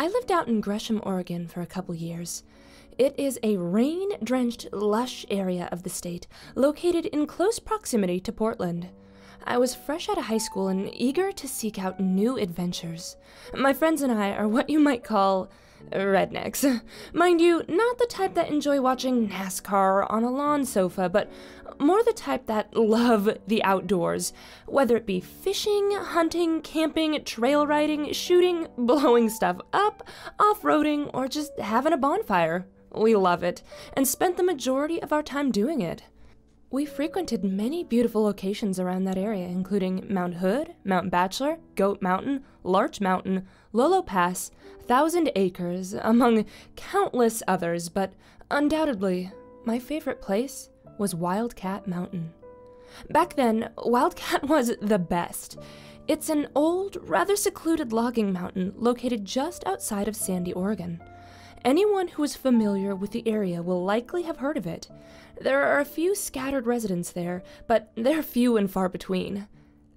I lived out in Gresham, Oregon for a couple years. It is a rain-drenched, lush area of the state, located in close proximity to Portland. I was fresh out of high school and eager to seek out new adventures. My friends and I are what you might call rednecks. Mind you, not the type that enjoy watching NASCAR on a lawn sofa, but more the type that love the outdoors, whether it be fishing, hunting, camping, trail riding, shooting, blowing stuff up, off-roading, or just having a bonfire. We love it, and spent the majority of our time doing it. We frequented many beautiful locations around that area, including Mount Hood, Mount Bachelor, Goat Mountain, Larch Mountain, Lolo Pass, 1,000 Acres, among countless others, but undoubtedly, my favorite place was Wildcat Mountain. Back then, Wildcat was the best. It's an old, rather secluded logging mountain located just outside of Sandy, Oregon. Anyone who is familiar with the area will likely have heard of it. There are a few scattered residents there, but they're few and far between.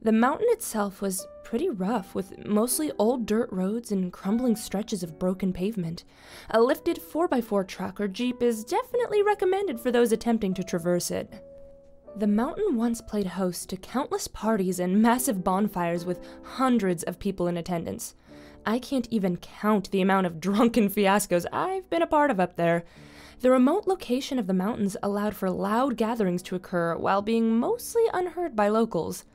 The mountain itself was pretty rough, with mostly old dirt roads and crumbling stretches of broken pavement. A lifted 4x4 truck or Jeep is definitely recommended for those attempting to traverse it. The mountain once played host to countless parties and massive bonfires with hundreds of people in attendance. I can't even count the amount of drunken fiascos I've been a part of up there. The remote location of the mountains allowed for loud gatherings to occur while being mostly unheard by locals.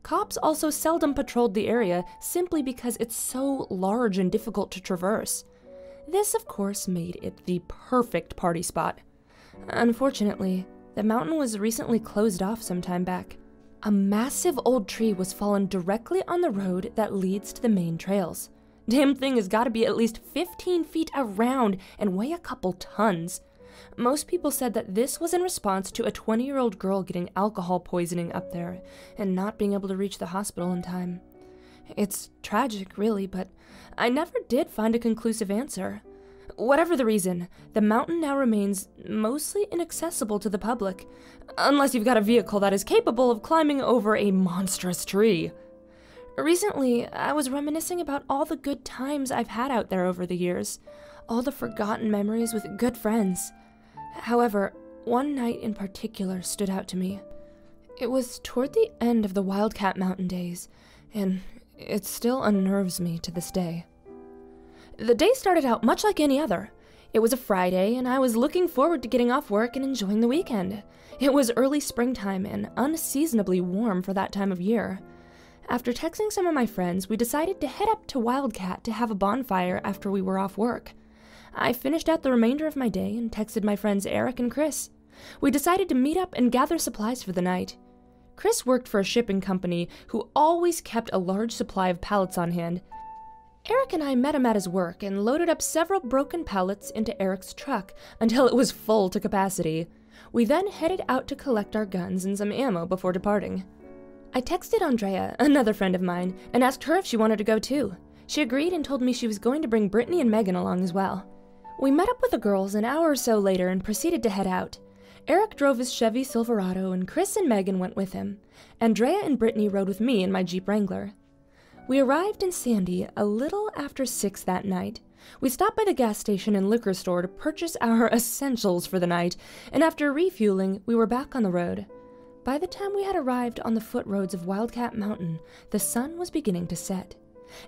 Cops also seldom patrolled the area simply because it's so large and difficult to traverse. This, of course, made it the perfect party spot. Unfortunately, the mountain was recently closed off some time back. A massive old tree was fallen directly on the road that leads to the main trails. Damn thing has got to be at least 15 feet around and weigh a couple tons. Most people said that this was in response to a 20-year-old girl getting alcohol poisoning up there and not being able to reach the hospital in time. It's tragic, really, but I never did find a conclusive answer. Whatever the reason, the mountain now remains mostly inaccessible to the public, unless you've got a vehicle that is capable of climbing over a monstrous tree. Recently, I was reminiscing about all the good times I've had out there over the years, all the forgotten memories with good friends. However, one night in particular stood out to me. It was toward the end of the Wildcat Mountain days, and it still unnerves me to this day. The day started out much like any other. It was a Friday, and I was looking forward to getting off work and enjoying the weekend. It was early springtime and unseasonably warm for that time of year. After texting some of my friends, we decided to head up to Wildcat to have a bonfire after we were off work. I finished out the remainder of my day and texted my friends Eric and Chris. We decided to meet up and gather supplies for the night. Chris worked for a shipping company who always kept a large supply of pallets on hand. Eric and I met him at his work and loaded up several broken pallets into Eric's truck until it was full to capacity. We then headed out to collect our guns and some ammo before departing. I texted Andrea, another friend of mine, and asked her if she wanted to go too. She agreed and told me she was going to bring Brittany and Megan along as well. We met up with the girls an hour or so later and proceeded to head out. Eric drove his Chevy Silverado and Chris and Megan went with him. Andrea and Brittany rode with me in my Jeep Wrangler. We arrived in Sandy a little after 6 that night. We stopped by the gas station and liquor store to purchase our essentials for the night, and after refueling, we were back on the road. By the time we had arrived on the foot roads of Wildcat Mountain, the sun was beginning to set.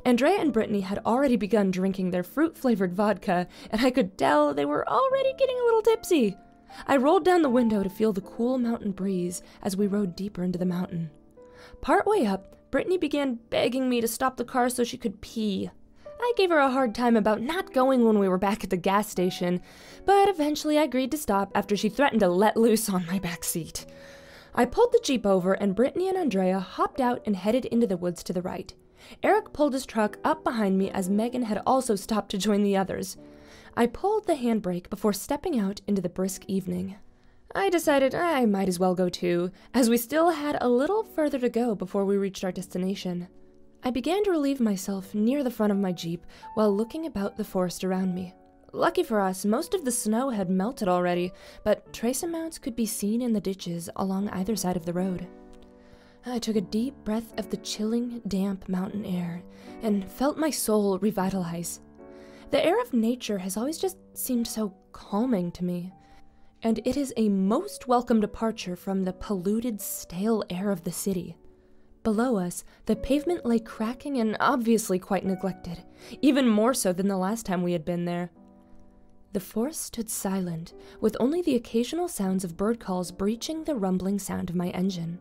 Andrea and Brittany had already begun drinking their fruit-flavored vodka, and I could tell they were already getting a little tipsy. I rolled down the window to feel the cool mountain breeze as we rode deeper into the mountain. Partway up, Brittany began begging me to stop the car so she could pee. I gave her a hard time about not going when we were back at the gas station, but eventually I agreed to stop after she threatened to let loose on my back seat. I pulled the Jeep over and Brittany and Andrea hopped out and headed into the woods to the right. Eric pulled his truck up behind me as Megan had also stopped to join the others. I pulled the handbrake before stepping out into the brisk evening. I decided I might as well go too, as we still had a little further to go before we reached our destination. I began to relieve myself near the front of my Jeep while looking about the forest around me. Lucky for us, most of the snow had melted already, but trace amounts could be seen in the ditches along either side of the road. I took a deep breath of the chilling, damp mountain air and felt my soul revitalize. The air of nature has always just seemed so calming to me, and it is a most welcome departure from the polluted, stale air of the city. Below us, the pavement lay cracking and obviously quite neglected, even more so than the last time we had been there. The forest stood silent, with only the occasional sounds of bird calls breaching the rumbling sound of my engine.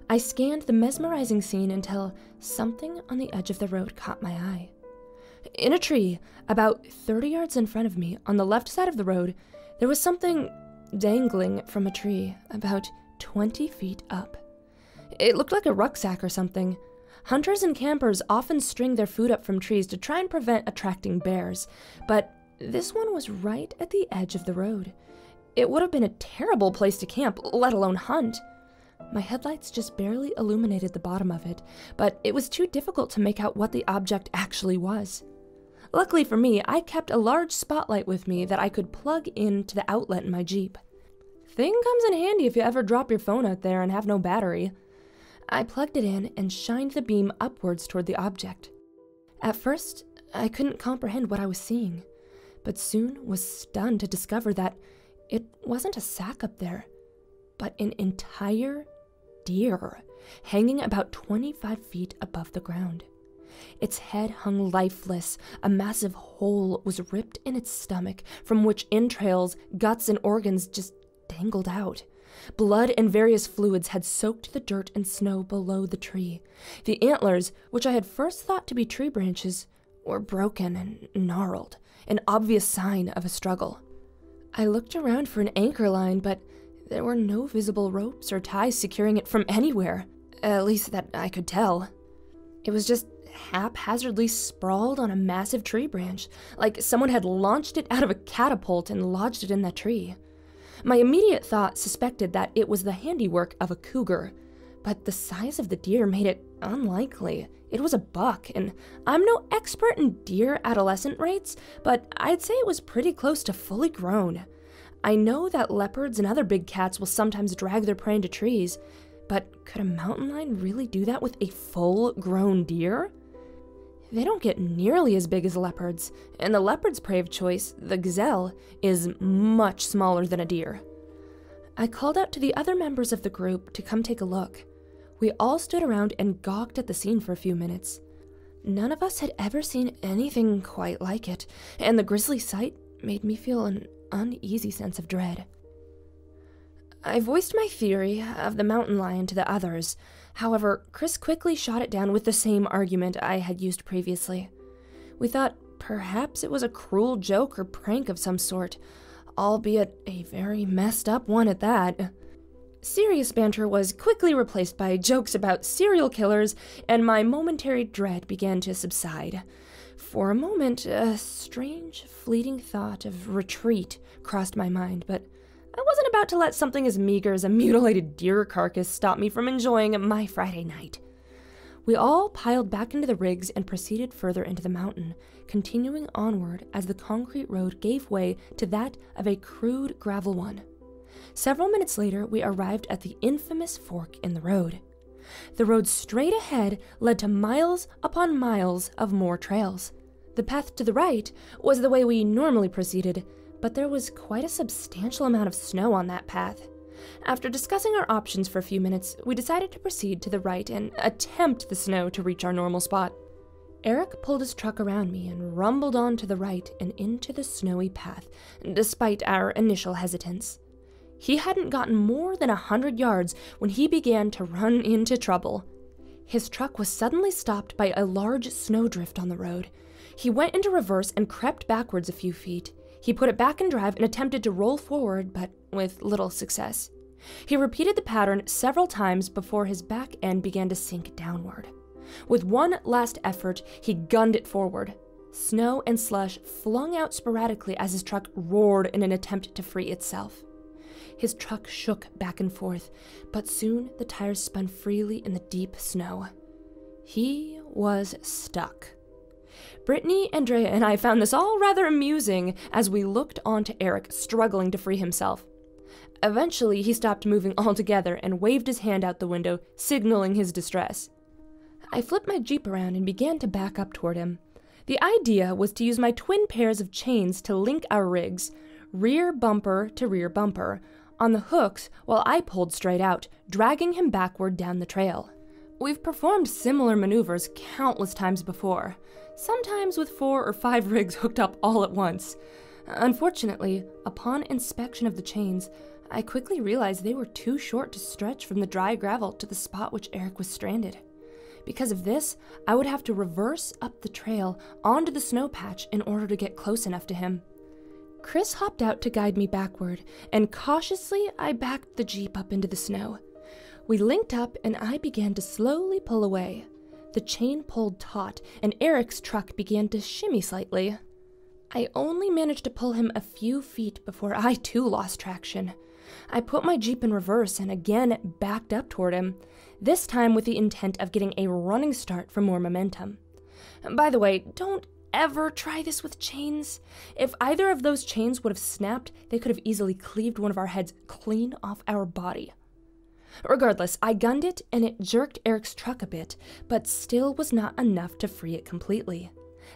I scanned the mesmerizing scene until something on the edge of the road caught my eye. In a tree, about 30 yards in front of me, on the left side of the road, there was something dangling from a tree, about 20 feet up. It looked like a rucksack or something. Hunters and campers often string their food up from trees to try and prevent attracting bears, but this one was right at the edge of the road. It would have been a terrible place to camp, let alone hunt. My headlights just barely illuminated the bottom of it, but it was too difficult to make out what the object actually was. Luckily for me, I kept a large spotlight with me that I could plug into the outlet in my Jeep. Thing comes in handy if you ever drop your phone out there and have no battery. I plugged it in and shined the beam upwards toward the object. At first, I couldn't comprehend what I was seeing, but soon was stunned to discover that it wasn't a sack up there, but an entire deer hanging about 25 feet above the ground. Its head hung lifeless. A massive hole was ripped in its stomach, from which entrails, guts, and organs just dangled out. Blood and various fluids had soaked the dirt and snow below the tree. The antlers, which I had first thought to be tree branches, were broken and gnarled, an obvious sign of a struggle. I looked around for an anchor line, but there were no visible ropes or ties securing it from anywhere, at least that I could tell. It was just haphazardly sprawled on a massive tree branch, like someone had launched it out of a catapult and lodged it in that tree. My immediate thought suspected that it was the handiwork of a cougar, but the size of the deer made it unlikely. It was a buck, and I'm no expert in deer adolescent rates, but I'd say it was pretty close to fully grown. I know that leopards and other big cats will sometimes drag their prey into trees, but could a mountain lion really do that with a full-grown deer? They don't get nearly as big as leopards, and the leopard's prey of choice, the gazelle, is much smaller than a deer. I called out to the other members of the group to come take a look. We all stood around and gawked at the scene for a few minutes. None of us had ever seen anything quite like it, and the grisly sight made me feel an uneasy sense of dread. I voiced my theory of the mountain lion to the others. However, Chris quickly shot it down with the same argument I had used previously. We thought perhaps it was a cruel joke or prank of some sort, albeit a very messed up one at that. Serious banter was quickly replaced by jokes about serial killers, and my momentary dread began to subside. For a moment, a strange, fleeting thought of retreat crossed my mind, but I wasn't about to let something as meager as a mutilated deer carcass stop me from enjoying my Friday night. We all piled back into the rigs and proceeded further into the mountain, continuing onward as the concrete road gave way to that of a crude gravel one. Several minutes later, we arrived at the infamous fork in the road. The road straight ahead led to miles upon miles of more trails. The path to the right was the way we normally proceeded, but there was quite a substantial amount of snow on that path. After discussing our options for a few minutes, we decided to proceed to the right and attempt the snow to reach our normal spot. Eric pulled his truck around me and rumbled on to the right and into the snowy path, despite our initial hesitance. He hadn't gotten more than 100 yards when he began to run into trouble. His truck was suddenly stopped by a large snowdrift on the road. He went into reverse and crept backwards a few feet. He put it back in drive and attempted to roll forward, but with little success. He repeated the pattern several times before his back end began to sink downward. With one last effort, he gunned it forward. Snow and slush flung out sporadically as his truck roared in an attempt to free itself. His truck shook back and forth, but soon the tires spun freely in the deep snow. He was stuck. Brittany, Andrea, and I found this all rather amusing as we looked on to Eric struggling to free himself. Eventually, he stopped moving altogether and waved his hand out the window, signaling his distress. I flipped my Jeep around and began to back up toward him. The idea was to use my twin pairs of chains to link our rigs, rear bumper to rear bumper, on the hooks while I pulled straight out, dragging him backward down the trail. We've performed similar maneuvers countless times before, sometimes with 4 or 5 rigs hooked up all at once. Unfortunately, upon inspection of the chains, I quickly realized they were too short to stretch from the dry gravel to the spot which Eric was stranded. Because of this, I would have to reverse up the trail onto the snow patch in order to get close enough to him. Chris hopped out to guide me backward, and cautiously I backed the Jeep up into the snow. We linked up and I began to slowly pull away. The chain pulled taut and Eric's truck began to shimmy slightly. I only managed to pull him a few feet before I too lost traction. I put my Jeep in reverse and again backed up toward him, this time with the intent of getting a running start for more momentum. By the way, don't ever try this with chains. If either of those chains would have snapped, they could have easily cleaved one of our heads clean off our body. Regardless, I gunned it and it jerked Eric's truck a bit, but still was not enough to free it completely.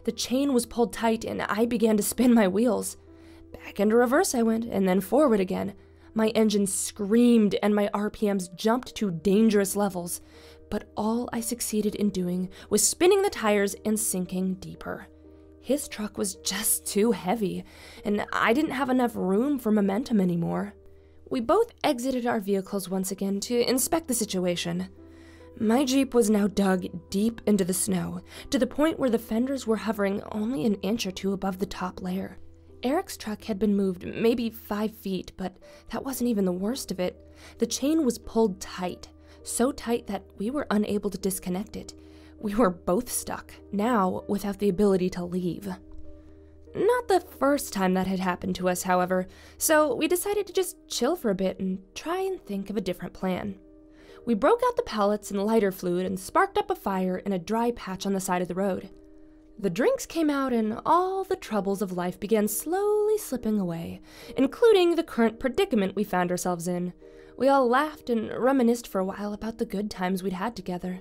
The chain was pulled tight and I began to spin my wheels. Back into reverse I went, and then forward again. My engine screamed and my RPMs jumped to dangerous levels, but all I succeeded in doing was spinning the tires and sinking deeper. His truck was just too heavy, and I didn't have enough room for momentum anymore. We both exited our vehicles once again to inspect the situation. My Jeep was now dug deep into the snow, to the point where the fenders were hovering only an inch or two above the top layer. Eric's truck had been moved maybe 5 feet, but that wasn't even the worst of it. The chain was pulled tight, so tight that we were unable to disconnect it. We were both stuck, now without the ability to leave. Not the first time that had happened to us, however, so we decided to just chill for a bit and try and think of a different plan. We broke out the pallets and lighter fluid and sparked up a fire in a dry patch on the side of the road. The drinks came out and all the troubles of life began slowly slipping away, including the current predicament we found ourselves in. We all laughed and reminisced for a while about the good times we'd had together.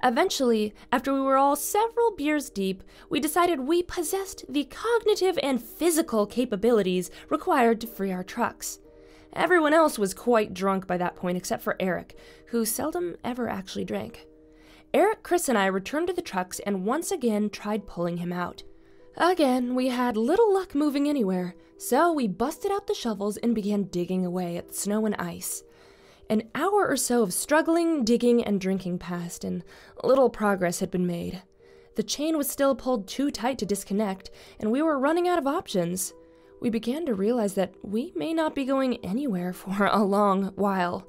Eventually, after we were all several beers deep, we decided we possessed the cognitive and physical capabilities required to free our trucks. Everyone else was quite drunk by that point except for Eric, who seldom ever actually drank. Eric, Chris, and I returned to the trucks and once again tried pulling him out. Again, we had little luck moving anywhere, so we busted out the shovels and began digging away at the snow and ice. An hour or so of struggling, digging, and drinking passed, and little progress had been made. The chain was still pulled too tight to disconnect, and we were running out of options. We began to realize that we may not be going anywhere for a long while.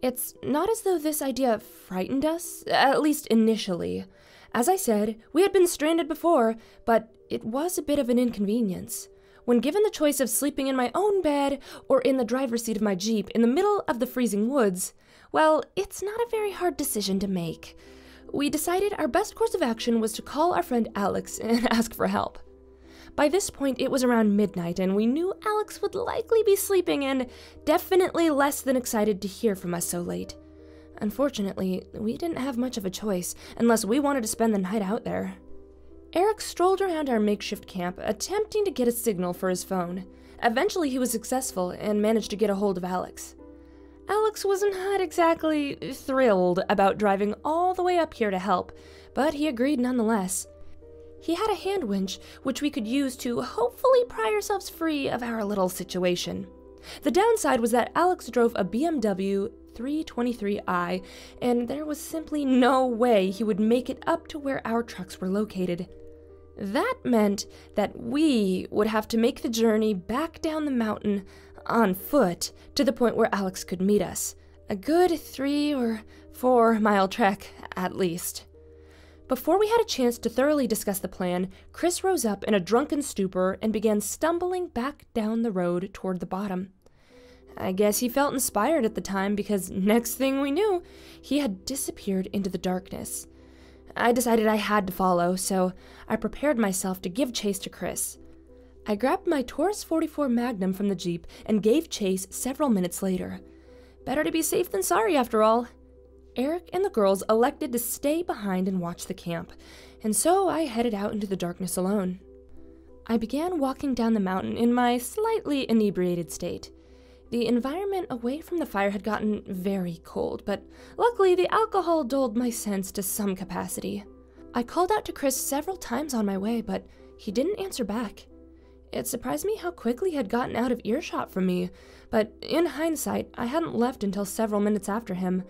It's not as though this idea frightened us, at least initially. As I said, we had been stranded before, but it was a bit of an inconvenience. When given the choice of sleeping in my own bed or in the driver's seat of my Jeep in the middle of the freezing woods, well, it's not a very hard decision to make. We decided our best course of action was to call our friend Alex and ask for help. By this point, it was around midnight, and we knew Alex would likely be sleeping and definitely less than excited to hear from us so late. Unfortunately, we didn't have much of a choice unless we wanted to spend the night out there. Eric strolled around our makeshift camp, attempting to get a signal for his phone. Eventually, he was successful and managed to get a hold of Alex. Alex was not exactly thrilled about driving all the way up here to help, but he agreed nonetheless. He had a hand winch, which we could use to hopefully pry ourselves free of our little situation. The downside was that Alex drove a BMW 323i, and there was simply no way he would make it up to where our trucks were located. That meant that we would have to make the journey back down the mountain on foot to the point where Alex could meet us. A good 3 or 4 mile trek, at least. Before we had a chance to thoroughly discuss the plan, Chris rose up in a drunken stupor and began stumbling back down the road toward the bottom. I guess he felt inspired at the time because next thing we knew, he had disappeared into the darkness. I decided I had to follow, so I prepared myself to give chase to Chris. I grabbed my Taurus 44 Magnum from the Jeep and gave chase several minutes later. Better to be safe than sorry, after all. Eric and the girls elected to stay behind and watch the camp, and so I headed out into the darkness alone. I began walking down the mountain in my slightly inebriated state. The environment away from the fire had gotten very cold, but luckily the alcohol dulled my sense to some capacity. I called out to Chris several times on my way, but he didn't answer back. It surprised me how quickly he had gotten out of earshot from me, but in hindsight, I hadn't left until several minutes after him.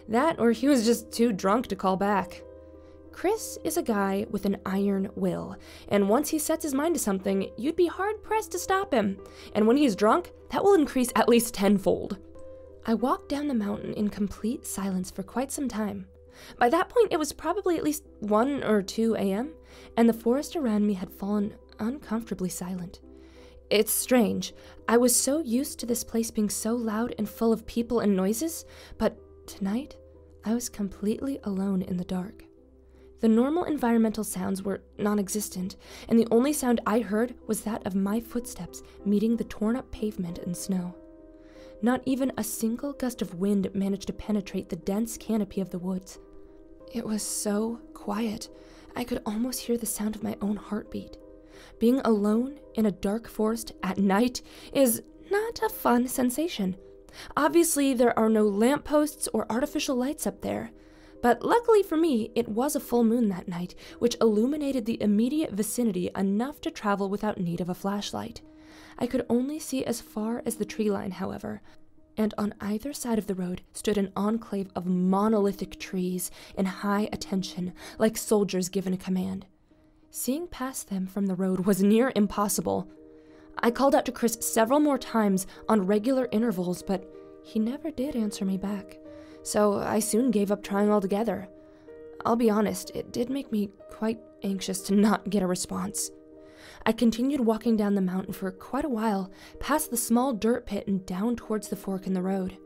That or he was just too drunk to call back. Chris is a guy with an iron will, and once he sets his mind to something, you'd be hard-pressed to stop him. And when he's drunk, that will increase at least tenfold. I walked down the mountain in complete silence for quite some time. By that point, it was probably at least 1 or 2 a.m., and the forest around me had fallen uncomfortably silent. It's strange. I was so used to this place being so loud and full of people and noises, but tonight, I was completely alone in the dark. The normal environmental sounds were non-existent, and the only sound I heard was that of my footsteps meeting the torn-up pavement and snow. Not even a single gust of wind managed to penetrate the dense canopy of the woods. It was so quiet, I could almost hear the sound of my own heartbeat. Being alone in a dark forest at night is not a fun sensation. Obviously, there are no lampposts or artificial lights up there. But luckily for me, it was a full moon that night, which illuminated the immediate vicinity enough to travel without need of a flashlight. I could only see as far as the tree line, however, and on either side of the road stood an enclave of monolithic trees in high attention, like soldiers given a command. Seeing past them from the road was near impossible. I called out to Chris several more times on regular intervals, but he never did answer me back. So I soon gave up trying altogether. I'll be honest, it did make me quite anxious to not get a response. I continued walking down the mountain for quite a while, past the small dirt pit and down towards the fork in the road.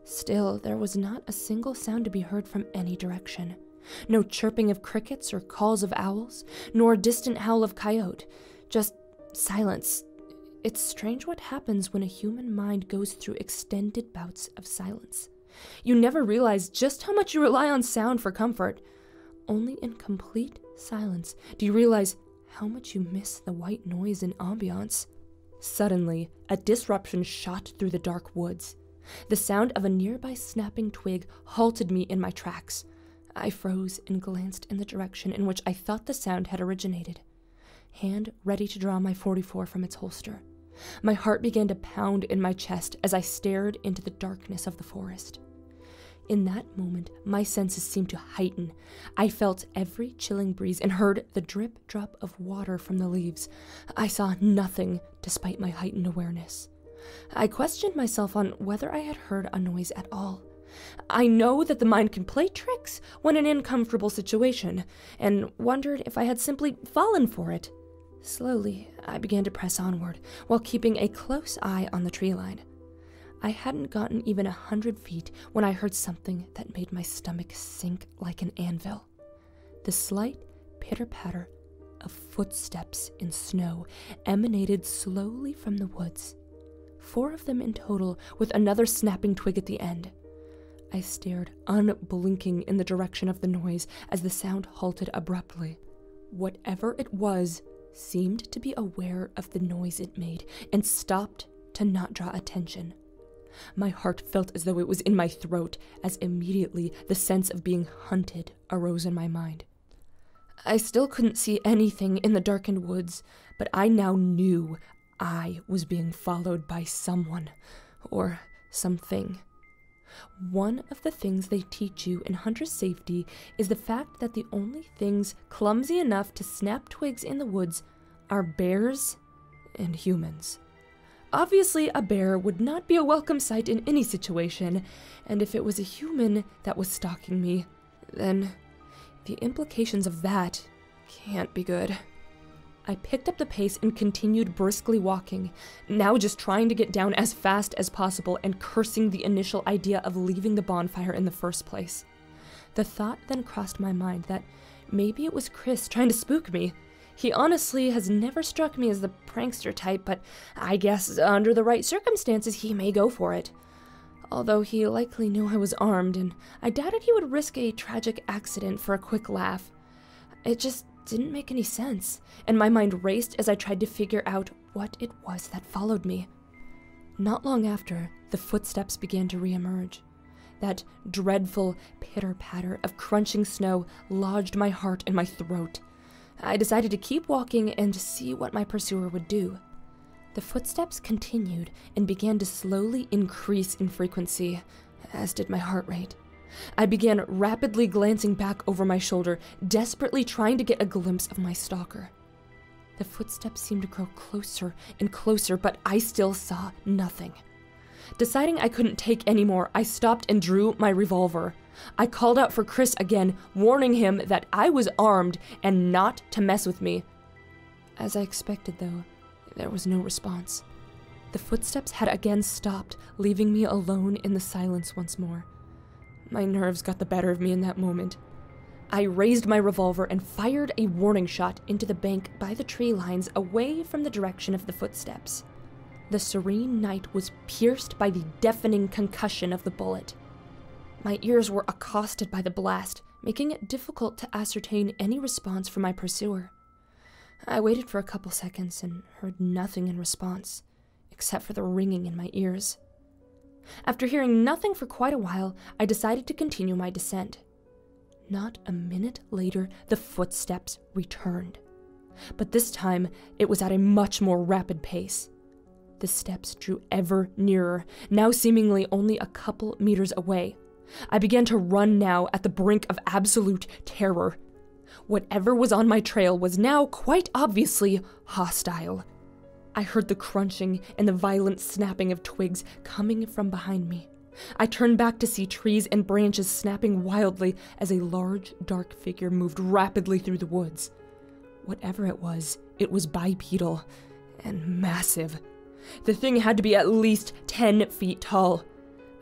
Still, there was not a single sound to be heard from any direction. No chirping of crickets or calls of owls, nor a distant howl of coyote. Just silence. It's strange what happens when a human mind goes through extended bouts of silence. You never realize just how much you rely on sound for comfort. Only in complete silence do you realize how much you miss the white noise and ambiance. Suddenly, a disruption shot through the dark woods. The sound of a nearby snapping twig halted me in my tracks. I froze and glanced in the direction in which I thought the sound had originated. Hand ready to draw my .44 from its holster. My heart began to pound in my chest as I stared into the darkness of the forest. In that moment, my senses seemed to heighten. I felt every chilling breeze and heard the drip-drop of water from the leaves. I saw nothing despite my heightened awareness. I questioned myself on whether I had heard a noise at all. I know that the mind can play tricks when in an uncomfortable situation, and wondered if I had simply fallen for it. Slowly, I began to press onward, while keeping a close eye on the tree line. I hadn't gotten even 100 feet when I heard something that made my stomach sink like an anvil. The slight pitter-patter of footsteps in snow emanated slowly from the woods. 4 of them in total, with another snapping twig at the end. I stared unblinking in the direction of the noise as the sound halted abruptly. Whatever it was seemed to be aware of the noise it made and stopped to not draw attention. My heart felt as though it was in my throat as immediately the sense of being hunted arose in my mind. I still couldn't see anything in the darkened woods, but I now knew I was being followed by someone or something. One of the things they teach you in hunter safety is the fact that the only things clumsy enough to snap twigs in the woods are bears and humans. Obviously, a bear would not be a welcome sight in any situation, and if it was a human that was stalking me, then the implications of that can't be good. I picked up the pace and continued briskly walking, now just trying to get down as fast as possible and cursing the initial idea of leaving the bonfire in the first place. The thought then crossed my mind that maybe it was Chris trying to spook me. He honestly has never struck me as the prankster type, but I guess under the right circumstances he may go for it. Although he likely knew I was armed, and I doubted he would risk a tragic accident for a quick laugh. It just didn't make any sense, and my mind raced as I tried to figure out what it was that followed me. Not long after, the footsteps began to reemerge. That dreadful pitter-patter of crunching snow lodged my heart in my throat. I decided to keep walking and see what my pursuer would do. The footsteps continued and began to slowly increase in frequency, as did my heart rate. I began rapidly glancing back over my shoulder, desperately trying to get a glimpse of my stalker. The footsteps seemed to grow closer and closer, but I still saw nothing. Deciding I couldn't take any more, I stopped and drew my revolver. I called out for Chris again, warning him that I was armed and not to mess with me. As I expected, though, there was no response. The footsteps had again stopped, leaving me alone in the silence once more. My nerves got the better of me in that moment. I raised my revolver and fired a warning shot into the bank by the tree lines away from the direction of the footsteps. The serene night was pierced by the deafening concussion of the bullet. My ears were accosted by the blast, making it difficult to ascertain any response from my pursuer. I waited for a couple seconds and heard nothing in response, except for the ringing in my ears. After hearing nothing for quite a while, I decided to continue my descent. Not a minute later, the footsteps returned. But this time, it was at a much more rapid pace. The steps drew ever nearer, now seemingly only a couple meters away. I began to run now at the brink of absolute terror. Whatever was on my trail was now quite obviously hostile. I heard the crunching and the violent snapping of twigs coming from behind me. I turned back to see trees and branches snapping wildly as a large, dark figure moved rapidly through the woods. Whatever it was bipedal and massive. The thing had to be at least 10 feet tall.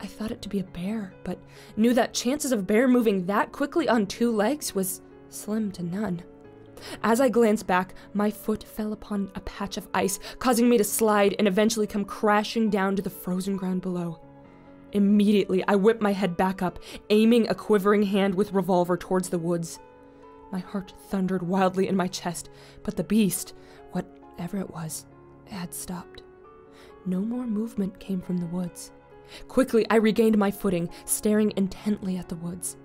I thought it to be a bear, but knew that chances of a bear moving that quickly on two legs was slim to none. As I glanced back, my foot fell upon a patch of ice, causing me to slide and eventually come crashing down to the frozen ground below. Immediately, I whipped my head back up, aiming a quivering hand with revolver towards the woods. My heart thundered wildly in my chest, but the beast, whatever it was, had stopped. No more movement came from the woods. Quickly, I regained my footing, staring intently at the woods.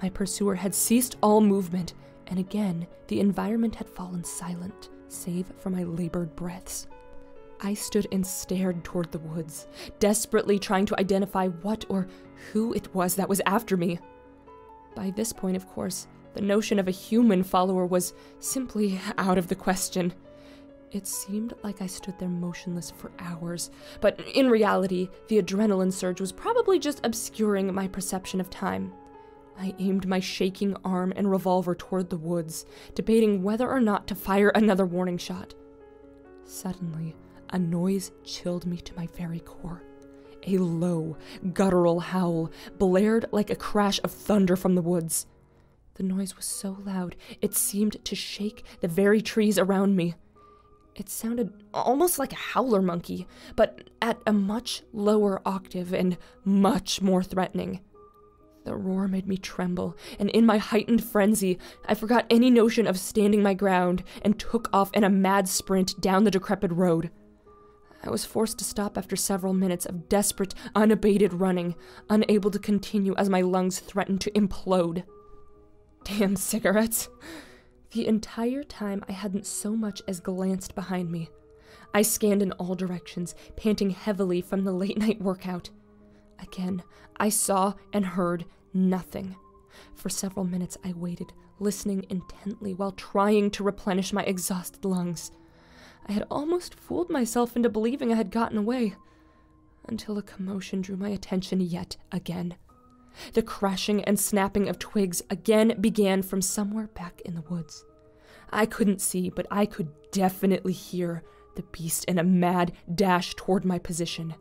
My pursuer had ceased all movement, and again, the environment had fallen silent, save for my labored breaths. I stood and stared toward the woods, desperately trying to identify what or who it was that was after me. By this point, of course, the notion of a human follower was simply out of the question. It seemed like I stood there motionless for hours, but in reality, the adrenaline surge was probably just obscuring my perception of time. I aimed my shaking arm and revolver toward the woods, debating whether or not to fire another warning shot. Suddenly, a noise chilled me to my very core. A low, guttural howl blared like a crash of thunder from the woods. The noise was so loud, it seemed to shake the very trees around me. It sounded almost like a howler monkey, but at a much lower octave and much more threatening. The roar made me tremble, and in my heightened frenzy, I forgot any notion of standing my ground and took off in a mad sprint down the decrepit road. I was forced to stop after several minutes of desperate, unabated running, unable to continue as my lungs threatened to implode. Damn cigarettes. The entire time I hadn't so much as glanced behind me. I scanned in all directions, panting heavily from the late-night workout. Again, I saw and heard nothing. For several minutes I waited, listening intently while trying to replenish my exhausted lungs. I had almost fooled myself into believing I had gotten away, until a commotion drew my attention yet again. The crashing and snapping of twigs again began from somewhere back in the woods. I couldn't see, but I could definitely hear the beast in a mad dash toward my position.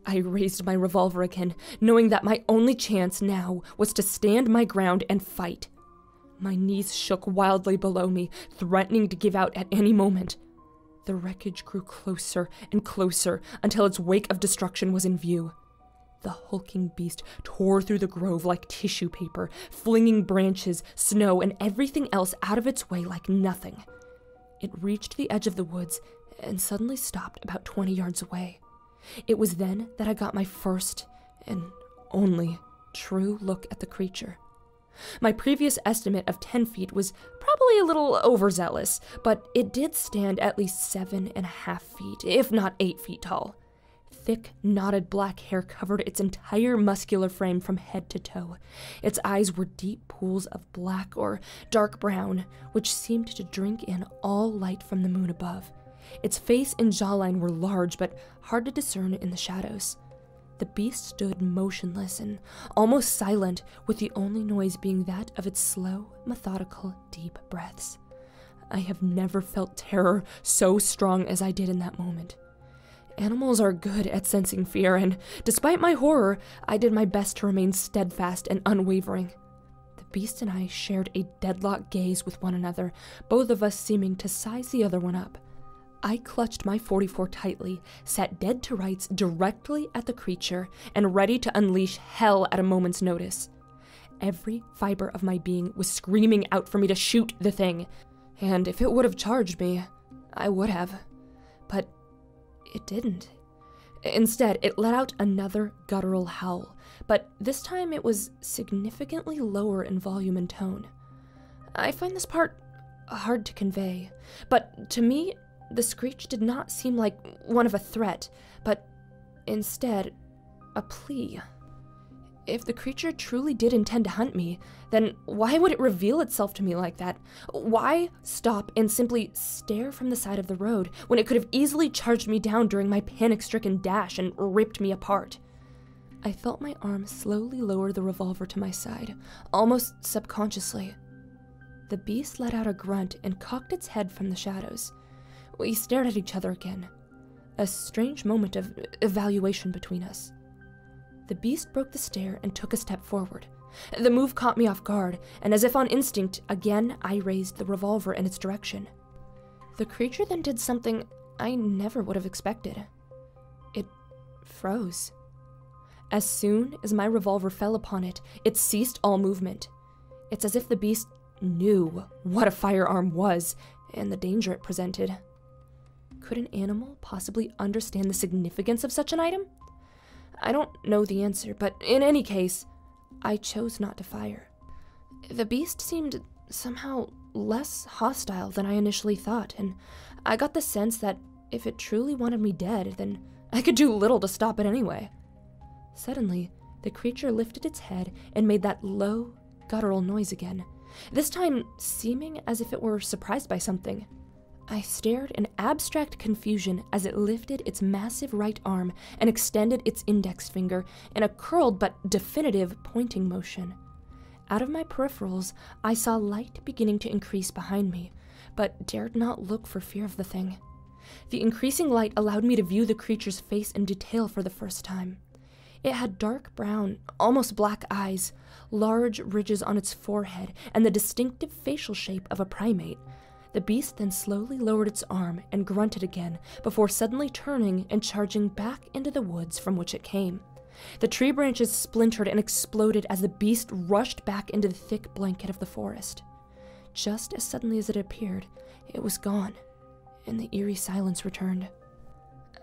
I raised my revolver again, knowing that my only chance now was to stand my ground and fight. My knees shook wildly below me, threatening to give out at any moment. The wreckage grew closer and closer until its wake of destruction was in view. The hulking beast tore through the grove like tissue paper, flinging branches, snow, and everything else out of its way like nothing. It reached the edge of the woods and suddenly stopped about 20 yards away. It was then that I got my first and only true look at the creature. My previous estimate of 10 feet was probably a little overzealous, but it did stand at least 7.5 feet, if not 8 feet tall. Thick, knotted black hair covered its entire muscular frame from head to toe. Its eyes were deep pools of black or dark brown, which seemed to drink in all light from the moon above. Its face and jawline were large, but hard to discern in the shadows. The beast stood motionless and almost silent, with the only noise being that of its slow, methodical, deep breaths. I have never felt terror so strong as I did in that moment. Animals are good at sensing fear, and despite my horror, I did my best to remain steadfast and unwavering. The beast and I shared a deadlock gaze with one another, both of us seeming to size the other one up. I clutched my .44 tightly, sat dead to rights directly at the creature, and ready to unleash hell at a moment's notice. Every fiber of my being was screaming out for me to shoot the thing, and if it would have charged me, I would have. But it didn't. Instead, it let out another guttural howl, but this time it was significantly lower in volume and tone. I find this part hard to convey, but to me, the screech did not seem like one of a threat, but instead, a plea. If the creature truly did intend to hunt me, then why would it reveal itself to me like that? Why stop and simply stare from the side of the road when it could have easily charged me down during my panic-stricken dash and ripped me apart? I felt my arm slowly lower the revolver to my side, almost subconsciously. The beast let out a grunt and cocked its head from the shadows. We stared at each other again, a strange moment of evaluation between us. The beast broke the stare and took a step forward. The move caught me off guard, and as if on instinct, again I raised the revolver in its direction. The creature then did something I never would have expected. It froze. As soon as my revolver fell upon it, it ceased all movement. It's as if the beast knew what a firearm was and the danger it presented. Could an animal possibly understand the significance of such an item? I don't know the answer, but in any case, I chose not to fire. The beast seemed somehow less hostile than I initially thought, and I got the sense that if it truly wanted me dead, then I could do little to stop it anyway. Suddenly, the creature lifted its head and made that low, guttural noise again, this time seeming as if it were surprised by something. I stared in abstract confusion as it lifted its massive right arm and extended its index finger in a curled but definitive pointing motion. Out of my peripherals, I saw light beginning to increase behind me, but dared not look for fear of the thing. The increasing light allowed me to view the creature's face in detail for the first time. It had dark brown, almost black eyes, large ridges on its forehead, and the distinctive facial shape of a primate. The beast then slowly lowered its arm and grunted again before suddenly turning and charging back into the woods from which it came. The tree branches splintered and exploded as the beast rushed back into the thick blanket of the forest. Just as suddenly as it appeared, it was gone, and the eerie silence returned.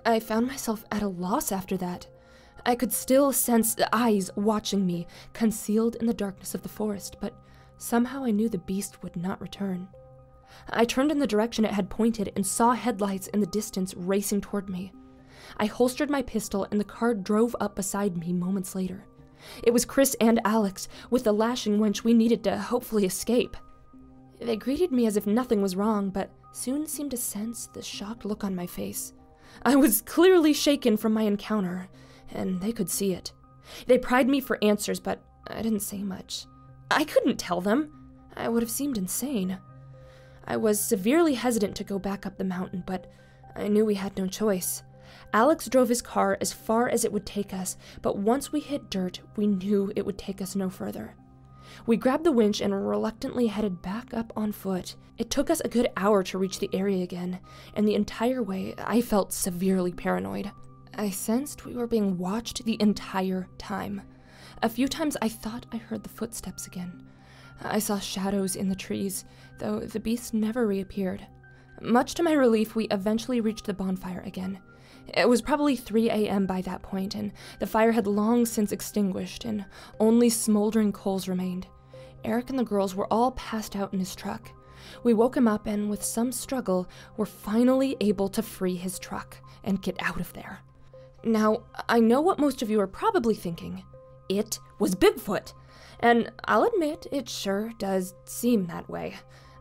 I found myself at a loss after that. I could still sense the eyes watching me, concealed in the darkness of the forest, but somehow I knew the beast would not return. I turned in the direction it had pointed and saw headlights in the distance racing toward me. I holstered my pistol and the car drove up beside me moments later. It was Chris and Alex, with the lashing wench we needed to hopefully escape. They greeted me as if nothing was wrong, but soon seemed to sense the shocked look on my face. I was clearly shaken from my encounter, and they could see it. They pried me for answers, but I didn't say much. I couldn't tell them. I would have seemed insane. I was severely hesitant to go back up the mountain, but I knew we had no choice. Alex drove his car as far as it would take us, but once we hit dirt, we knew it would take us no further. We grabbed the winch and reluctantly headed back up on foot. It took us a good hour to reach the area again, and the entire way I felt severely paranoid. I sensed we were being watched the entire time. A few times I thought I heard the footsteps again. I saw shadows in the trees, though the beast never reappeared. Much to my relief, we eventually reached the bonfire again. It was probably 3 a.m. by that point, and the fire had long since extinguished, and only smoldering coals remained. Eric and the girls were all passed out in his truck. We woke him up, and with some struggle, were finally able to free his truck and get out of there. Now, I know what most of you are probably thinking. It was Bigfoot. And I'll admit, it sure does seem that way.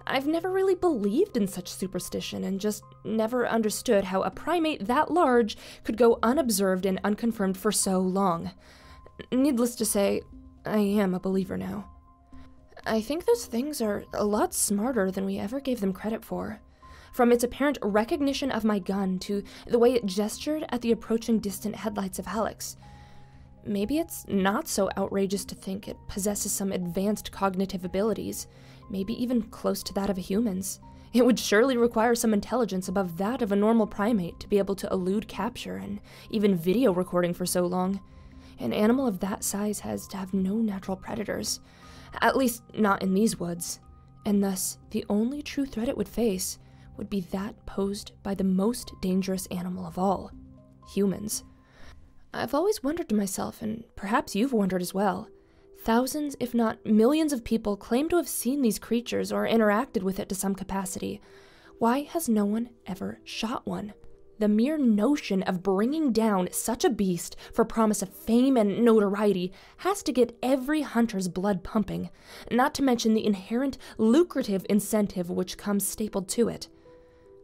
I've never really believed in such superstition and just never understood how a primate that large could go unobserved and unconfirmed for so long. Needless to say, I am a believer now. I think those things are a lot smarter than we ever gave them credit for. From its apparent recognition of my gun to the way it gestured at the approaching distant headlights of Alex. Maybe it's not so outrageous to think it possesses some advanced cognitive abilities, maybe even close to that of a human's. It would surely require some intelligence above that of a normal primate to be able to elude capture and even video recording for so long. An animal of that size has to have no natural predators, at least not in these woods, and thus the only true threat it would face would be that posed by the most dangerous animal of all, humans. I've always wondered to myself, and perhaps you've wondered as well. Thousands, if not millions of people claim to have seen these creatures or interacted with it to some capacity. Why has no one ever shot one? The mere notion of bringing down such a beast for promise of fame and notoriety has to get every hunter's blood pumping, not to mention the inherent lucrative incentive which comes stapled to it.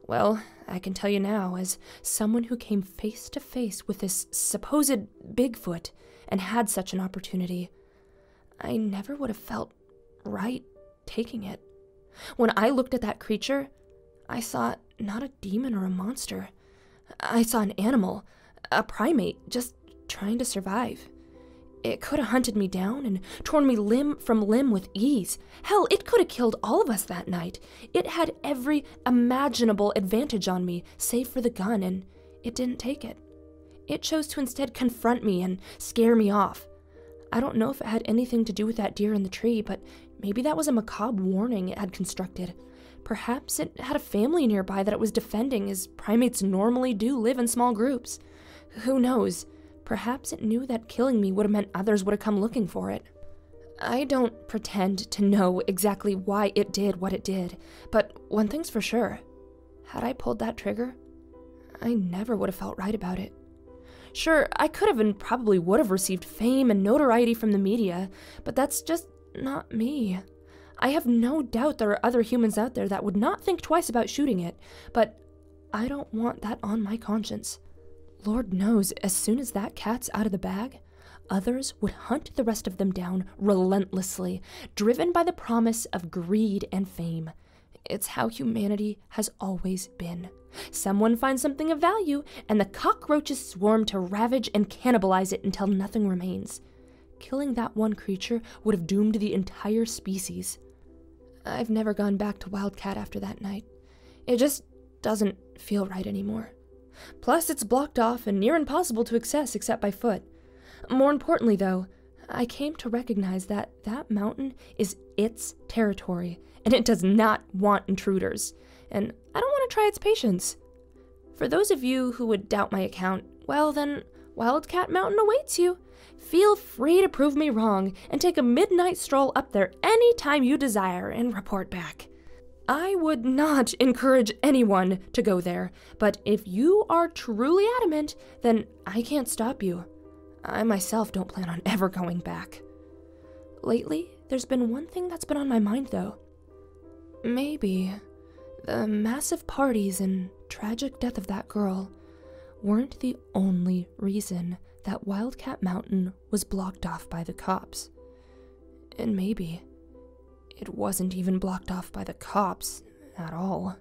Well, I can tell you now, as someone who came face to face with this supposed Bigfoot and had such an opportunity, I never would have felt right taking it. When I looked at that creature, I saw not a demon or a monster. I saw an animal, a primate, just trying to survive. It could have hunted me down and torn me limb from limb with ease. Hell, it could have killed all of us that night. It had every imaginable advantage on me, save for the gun, and it didn't take it. It chose to instead confront me and scare me off. I don't know if it had anything to do with that deer in the tree, but maybe that was a macabre warning it had constructed. Perhaps it had a family nearby that it was defending, as primates normally do live in small groups. Who knows? Perhaps it knew that killing me would have meant others would have come looking for it. I don't pretend to know exactly why it did what it did, but one thing's for sure. Had I pulled that trigger, I never would have felt right about it. Sure, I could have and probably would have received fame and notoriety from the media, but that's just not me. I have no doubt there are other humans out there that would not think twice about shooting it, but I don't want that on my conscience. Lord knows, as soon as that cat's out of the bag, others would hunt the rest of them down relentlessly, driven by the promise of greed and fame. It's how humanity has always been. Someone finds something of value, and the cockroaches swarm to ravage and cannibalize it until nothing remains. Killing that one creature would have doomed the entire species. I've never gone back to Wildcat after that night. It just doesn't feel right anymore. Plus, it's blocked off and near impossible to access except by foot. More importantly, though, I came to recognize that that mountain is its territory, and it does not want intruders, and I don't want to try its patience. For those of you who would doubt my account, well then, Wildcat Mountain awaits you. Feel free to prove me wrong and take a midnight stroll up there any time you desire and report back. I would not encourage anyone to go there, but if you are truly adamant, then I can't stop you. I myself don't plan on ever going back. Lately, there's been one thing that's been on my mind, though. Maybe the massive parties and tragic death of that girl weren't the only reason that Wildcat Mountain was blocked off by the cops. And maybe it wasn't even blocked off by the cops at all.